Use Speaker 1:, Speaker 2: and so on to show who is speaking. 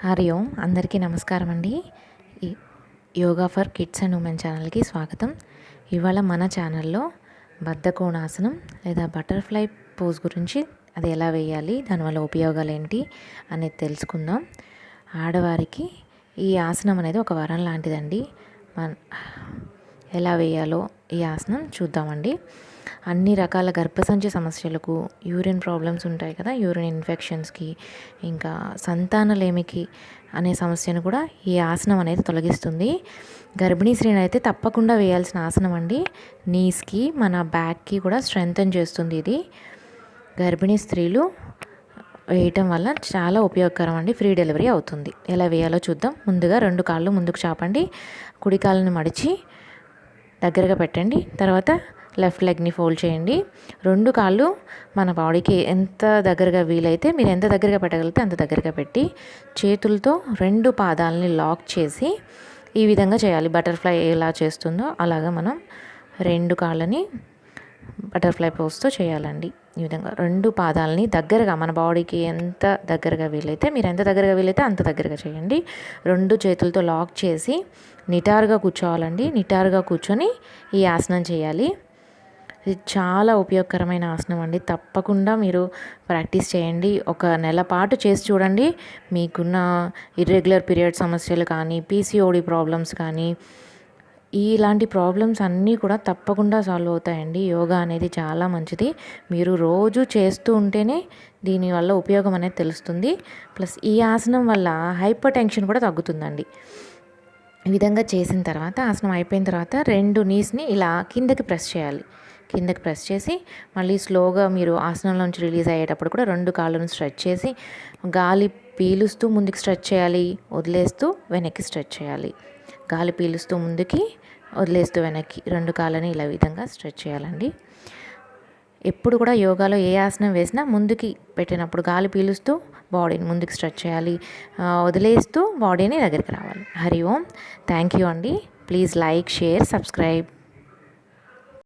Speaker 1: హరి ఓం అందరికీ నమస్కారం అండి. ఈ yoga for kids and women ఛానల్కి స్వాగతం. ఇవాళ మన ఛానల్లో బద్ధకోణాసనం లేదా బటర్ఫ్లై పోజ్ గురించి, అది ఎలా వేయాలి, దానివల్ల ఉపయోగాలు ఏంటి అనేది తెలుసుకుందాం. ఆడవారికి ఈ ఆసనం అనేది ఒక వరం లాంటిదండి. ఎలా వేయాలో ఈ ఆసనం చూద్దామండి. అన్ని రకాల గర్భసంచి సమస్యలకు, యూరిన్ ప్రాబ్లమ్స్ ఉంటాయి కదా, యూరిన్ ఇన్ఫెక్షన్స్కి, ఇంకా సంతానలేమికి అనే సమస్యను కూడా ఈ ఆసనం అనేది తొలగిస్తుంది. గర్భిణీ స్త్రీని అయితే తప్పకుండా వేయాల్సిన ఆసనం అండి. నీస్కి, మన బ్యాక్కి కూడా స్ట్రెంగ్తన్ చేస్తుంది. ఇది గర్భిణీ స్త్రీలు వేయటం వల్ల చాలా ఉపయోగకరం అండి. ఫ్రీ డెలివరీ అవుతుంది. ఎలా వేయాలో చూద్దాం. ముందుగా 2 కాళ్ళు ముందుకు చాపండి. కుడి కాళ్ళని మడిచి దగ్గరగా పెట్టండి. తర్వాత లెఫ్ట్ లెగ్ని ఫోల్డ్ చేయండి. 2 కాళ్ళు మన బాడీకి ఎంత దగ్గరగా వీలైతే, మీరు ఎంత దగ్గరగా పెట్టగలిగితే అంత దగ్గరగా పెట్టి, చేతులతో 2 పాదాలని లాక్ చేసి ఈ విధంగా చేయాలి. బటర్ఫ్లై ఎలా చేస్తుందో అలాగా మనం 2 కాళ్ళని బటర్ఫ్లై పోజ్తో చేయాలండి. ఈ విధంగా 2 పాదాలని దగ్గరగా, మన బాడీకి ఎంత దగ్గరగా వీలైతే, మీరు ఎంత దగ్గరగా వీలైతే అంత దగ్గరగా చేయండి. 2 చేతులతో లాక్ చేసి నిటారుగా కూర్చోవాలండి. నిటారుగా కూర్చొని ఈ ఆసనం చేయాలి. ఇది చాలా ఉపయోగకరమైన ఆసనం అండి. తప్పకుండా మీరు ప్రాక్టీస్ చేయండి. 1 నెల పాటు చేసి చూడండి. మీకున్న ఇర్రెగ్యులర్ పీరియడ్ సమస్యలు కానీ, పీసీఓడి ప్రాబ్లమ్స్ కానీ, ఇలాంటి ప్రాబ్లమ్స్ అన్నీ కూడా తప్పకుండా సాల్వ్ అవుతాయండి. యోగా అనేది చాలా మంచిది. మీరు రోజు చేస్తూ ఉంటేనే దీనివల్ల ఉపయోగం అనేది తెలుస్తుంది. ప్లస్ ఈ ఆసనం వల్ల హైపర్ టెన్షన్ కూడా తగ్గుతుందండి. ఈ విధంగా చేసిన తర్వాత, ఆసనం అయిపోయిన తర్వాత 2 నీస్ని ఇలా కిందకి ప్రెస్ చేయాలి. కిందకి ప్రెస్ చేసి మళ్ళీ స్లోగా మీరు ఆసనంలోంచి రిలీజ్ అయ్యేటప్పుడు కూడా 2 కాళ్ళను స్ట్రెచ్ చేసి, గాలి పీలుస్తూ ముందుకు స్ట్రెచ్ చేయాలి, వదిలేస్తూ వెనక్కి స్ట్రెచ్ చేయాలి. గాలి పీలుస్తూ ముందుకి, వదిలేస్తూ వెనక్కి, 2 కాళ్ళని ఇలా విధంగా స్ట్రెచ్ చేయాలండి. ఎప్పుడు కూడా యోగాలో ఏ ఆసనం వేసినా ముందుకి పెట్టినప్పుడు గాలి పీలుస్తూ బాడీని ముందుకు స్ట్రెచ్ చేయాలి, వదిలేస్తూ బాడీని దగ్గరికి రావాలి. హరి ఓం. థ్యాంక్ యూ అండి. Please like, share, subscribe.